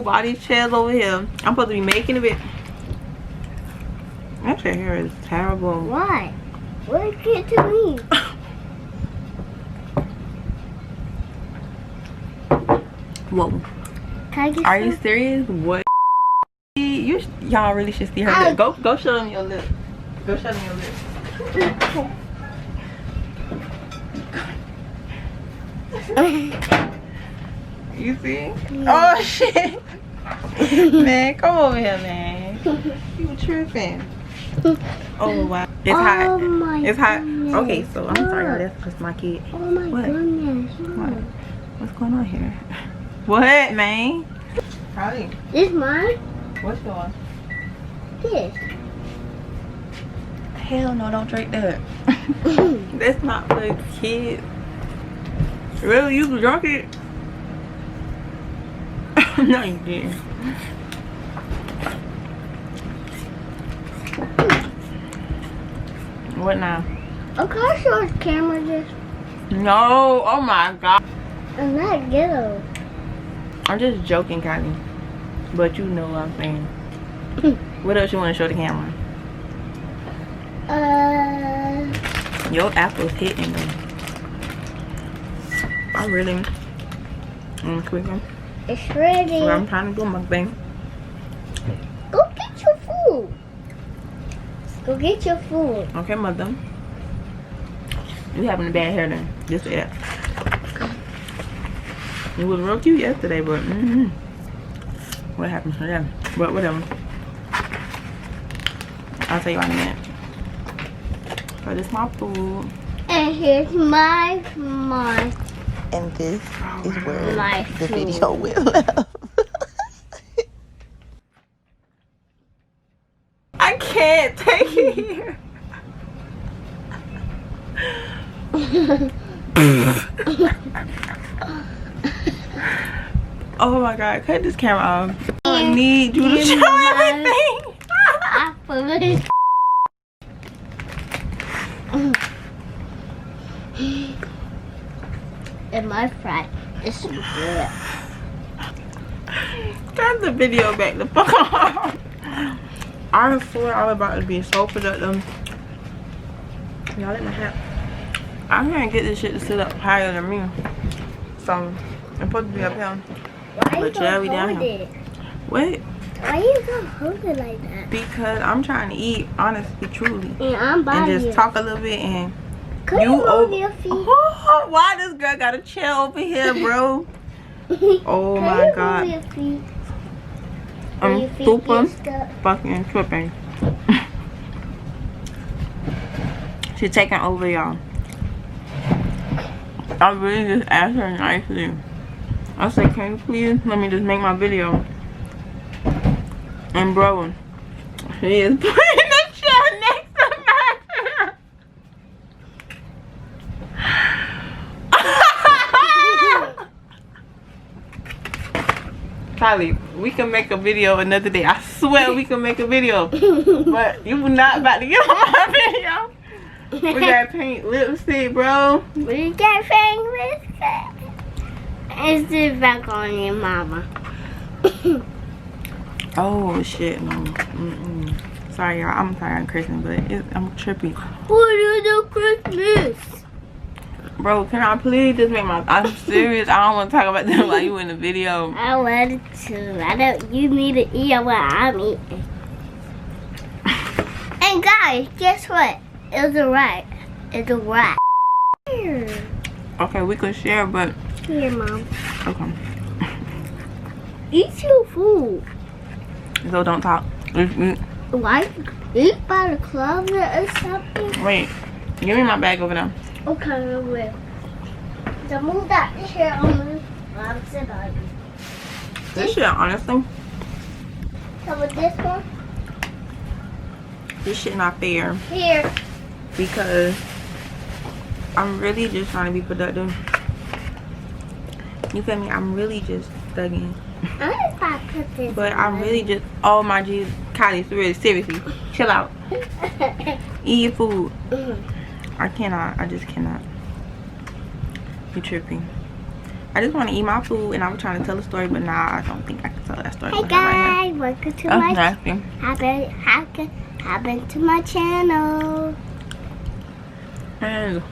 move all these chairs over here. I'm supposed to be making a bit. That your hair is terrible. Why? What did it to me? Whoa. Can I get Are you serious? What? Y'all really should see her lip. Go show them your lip. Go show them your lip. You see? Oh shit. Man, come over here, man. You tripping. Oh wow. It's hot. It's hot. Goodness. Okay, so I'm sorry, that's just my kid. Oh my What? goodness. What? What's going on here? What, man? Howdy. This mine? What's going? This. Hell no, don't drink that. That's not for kids. Really? You drunk it? No, you didn't. What now? Oh, can I show the camera this? No. Oh my god. I'm not ghetto. I'm just joking, Kylie. But you know what I'm saying. What else you want to show the camera? Your apple's hitting me. I really. Clicking. It's ready. Well, I'm trying to do my thing. Go get your food. Go get your food. Okay, mother. You having a bad hair then. Just say that. It was real cute yesterday, but what happened? Yeah, but whatever. I'll tell you in a minute. So this is my food. And here's my And this is where my the food. video will live. I can't take it here. Oh my god, cut this camera off. I need you to show everything. Apple. And my fry is good. Turn the video back the fuck off. I swear I'm about to be so productive. Y'all let my hat. I'm gonna get this shit to sit up higher than me. So I'm supposed to be up here. Why you But yeah, we gonna down hold here. it? Wait, Why you gonna hold it like that? because I'm trying to eat, honestly, truly. And I'm by And you. just talk a little bit and Could you move your feet? Oh, why this girl got a chair over here, bro? Oh Can my you god. move your feet? When I'm your feet super get stuck? fucking tripping. She's taking over, y'all. I really just asked her nicely. I said, can you please let me just make my video? And bro, she is putting the chair next to my chair. Kylie, we can make a video another day. I swear we can make a video. But you not about to get on my video. We got pink lipstick, bro. We got fingers. It's the back on your mama. Oh shit, no. Sorry, y'all. I'm tired of Christmas, but I'm trippy. What is the Christmas? Bro, can I please just make my... I'm serious. I don't want to talk about that while you in the video. I wanted to. I don't. You need to eat what I'm eating. And guys, guess what? It's a rat. It's a rat. Here. Okay, we could share, but... Here, Mom. Okay. Eat your food. So don't talk. Why? Eat by the closet or something? Wait. Give me my bag over there. Okay, I will. So move that chair on. I'm sitting on you. This shit, honestly, So with this one? this shit not fair. Here. Because I'm really just trying to be productive. You feel me? I'm really just thugging. I'm just about to put this But I'm really just... Oh my jeez. Kylie, really, seriously. Chill out. Eat your food. I cannot. I just cannot. You tripping. I just want to eat my food, and I was trying to tell a story, but now I don't think I can tell that story. Hey guys, welcome to my happened to my channel. And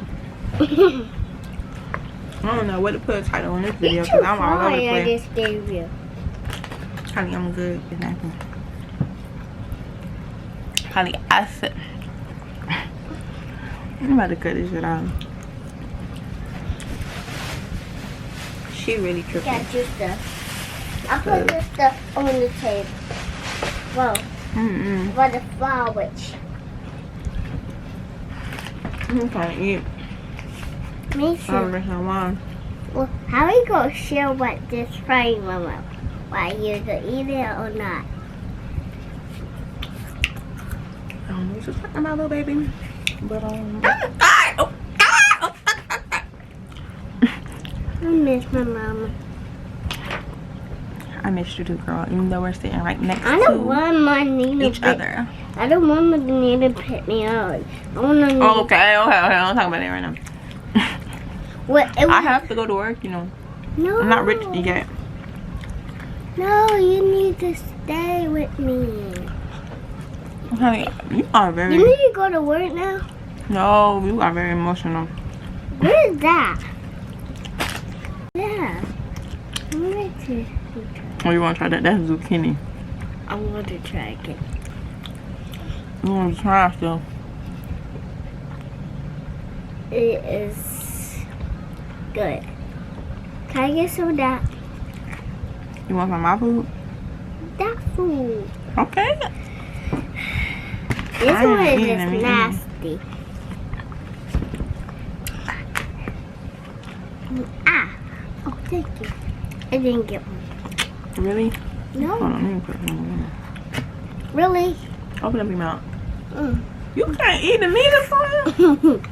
I don't know what to put a title on this video because I'm all over the place. Honey, I'm good. Exactly. Honey, I said I'm about to cut this shit out. She really tripping. Got your stuff. I'll put this stuff on the table. Whoa. For the sandwich. I'm trying to eat. Me too. Well, how are you going to share what this frame Mama? Why you gonna eat it or not? I don't know what you're talking about, little baby. But I miss my mama. I missed you too, girl. Even though we're sitting right next I don't want my Nina each other. I don't want my Nina to pick me up. I want to. Okay. I'm talking about that right now. I have to go to work, you know. No. I'm not rich yet. No, you need to stay with me. Honey, you are very. You need to go to work now. No, you are very emotional. What is that? Yeah. I'm ready to. Oh, you want to try that? That's zucchini. I want to try it. You want to try still? It is good. Can I get some of that? You want some of my food? That food. Okay. This one is just nasty. Ah. Oh, thank you. I didn't get one. Really? No. Hold on, let me put one in. Really? Open up your mouth. You can't eat the meat for you.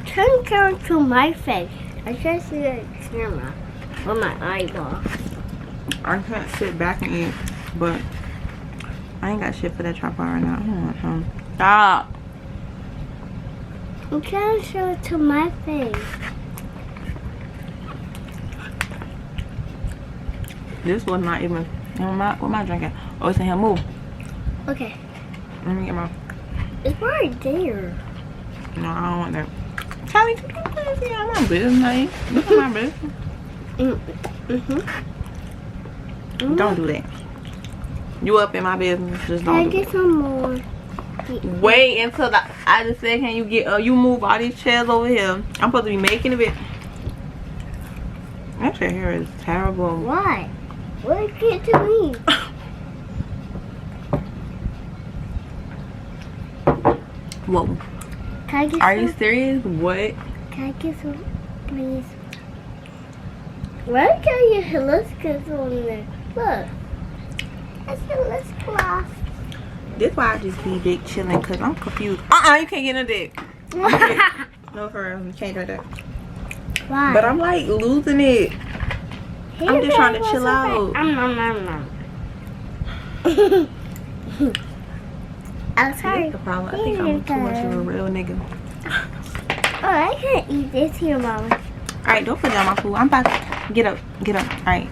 Turn camera to my face. I can't see the camera with my eyeball. I can't sit back and eat, but I ain't got shit for that tripod right now. I don't want some. Stop. I'm trying to show it to my face. This was not even. What am I drinking? Oh, it's in here. Move. Okay. Let me get my. It's right there. No, I don't want that. Callie, you can't see all my business, honey. Look at my business. Don't do that. You up in my business? Just don't. Can I get some more? Wait until I just said, can you get? You move all these chairs over here. I'm supposed to be making a bit. That your hair is terrible. Why? What did it get to me? Whoa. Can I get Are some? you serious? What? Can I get some, please? Why can't you get lip on there? Look. That's a lip gloss. This why I just be dick chilling, cause I'm confused. You can't get no dick. No, for real, you can't do that. Why? But I'm like losing it. I'm just trying to chill out. I'm sorry. That's the problem. I think I'm too much of a real nigga. Oh, I can't eat this here, Mama. Alright, don't put down my food. I'm about to get up. Alright.